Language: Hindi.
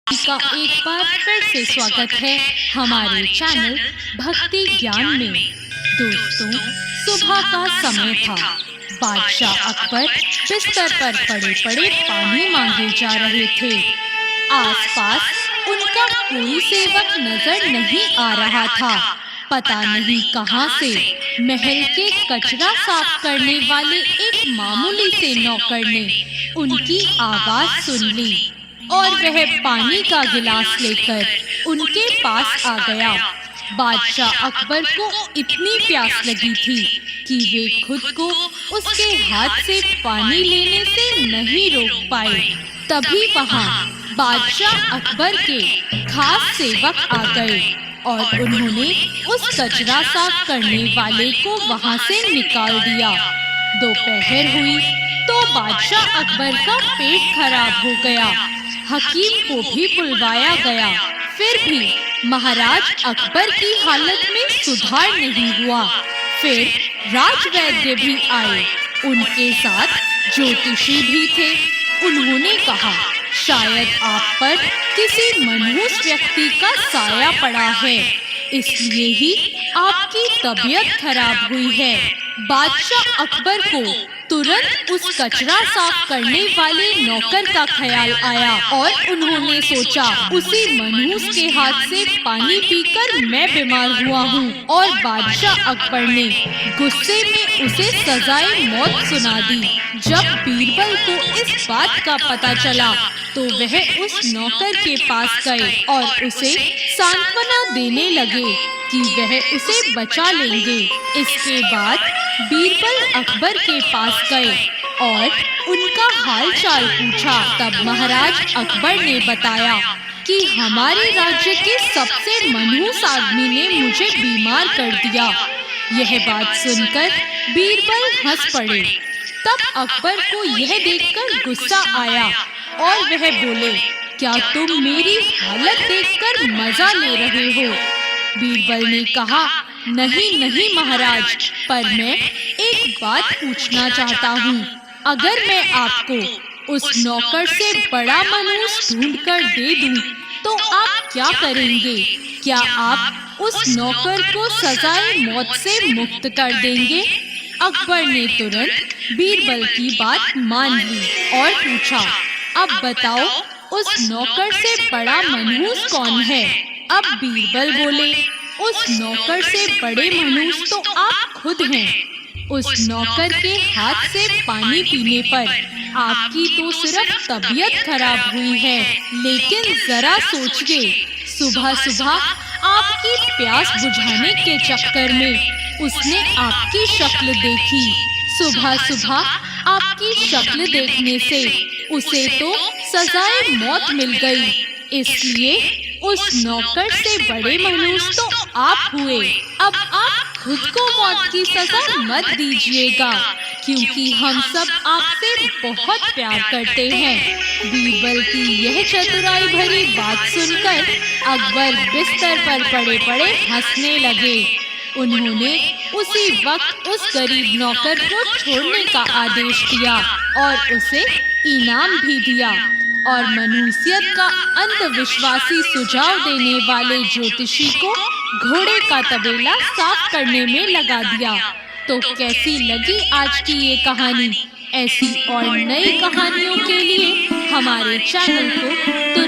का एक बार फिर से स्वागत है हमारे चैनल भक्ति ज्ञान में। दोस्तों, सुबह का समय था। बादशाह अकबर बिस्तर पर पड़े पड़े पानी मांगे जा रहे थे। आसपास उनका कोई सेवक नजर नहीं आ रहा था। पता नहीं कहां से महल के कचरा साफ करने वाले एक मामूली से नौकर ने उनकी आवाज सुन ली और वह पानी का गिलास लेकर उनके पास आ गया। बादशाह अकबर को इतनी प्यास लगी थी कि वे खुद को उसके हाथ से पानी लेने से नहीं रोक पाए। तभी वहाँ बादशाह अकबर के खास सेवक आ गए और उन्होंने उस कचरा साफ करने वाले को वहाँ से निकाल दिया। दोपहर हुई तो बादशाह अकबर का पेट खराब हो गया। हकीम को भी बुलवाया गया, फिर भी महाराज अकबर की हालत में सुधार नहीं हुआ। फिर राजवैद्य भी आए, उनके साथ ज्योतिषी भी थे। उन्होंने कहा, शायद आप पर किसी मनहूस व्यक्ति का साया पड़ा है, इसलिए ही आपकी तबीयत खराब हुई है। बादशाह अकबर को तुरंत उस कचरा साफ करने वाले नौकर का ख्याल आया और उन्होंने सोचा, उसी मनहूस के हाथ से पानी पीकर मैं बीमार हुआ हूँ। और बादशाह अकबर ने गुस्से में उसे सजाए मौत सुना दी। जब बीरबल को इस बात का पता चला तो वह उस नौकर के पास गए और उसे सांत्वना देने लगे कि वह उसे बचा लेंगे। इसके बाद बीरबल अकबर के पास गए और उनका हाल चाल पूछा। तब महाराज अकबर ने बताया कि हमारे राज्य के सबसे मनहूस आदमी ने मुझे बीमार कर दिया। यह बात सुनकर बीरबल हंस पड़े। तब अकबर को यह देखकर गुस्सा आया और वह बोले, क्या तुम मेरी हालत देखकर मजा ले रहे हो? बीरबल ने कहा, नहीं नहीं महाराज, पर मैं एक बात पूछना चाहता हूँ। अगर मैं आपको उस नौकर से बड़ा मनहूस ढूंढकर दे दूँ तो आप क्या करेंगे? क्या आप उस नौकर को सजाए मौत से मुक्त कर देंगे? अकबर ने तुरंत बीरबल की बात मान ली और पूछा, अब बताओ उस नौकर से बड़ा मनहूस कौन है? अब बीरबल बोले, उस नौकर से बड़े मनहूस तो आप खुद हैं। उस नौकर के हाथ से पानी पीने पर आपकी तो सिर्फ तबीयत खराब हुई है, लेकिन जरा सोचिए, सुबह सुबह आपकी प्यास बुझाने के चक्कर में उसने आपकी शक्ल देखी। सुबह सुबह आपकी शक्ल देखने से उसे तो सजाए मौत मिल गई, इसलिए उस नौकर से बड़े मनहूस तो आप हुए। अब आप खुद को मौत की सजा मत दीजिएगा, क्योंकि हम सब आपसे बहुत प्यार करते हैं। बीरबल की यह चतुराई भरी बात सुनकर अकबर बिस्तर पर पड़े पड़े हंसने लगे। उन्होंने उसी वक्त उस गरीब नौकर को छोड़ने का आदेश दिया और उसे इनाम भी दिया और मनुष्यत का अंधविश्वासी सुझाव देने वाले ज्योतिषी को घोड़े का तबेला साफ करने में लगा दिया। तो कैसी लगी आज की ये कहानी? ऐसी और नई कहानियों के लिए हमारे चैनल को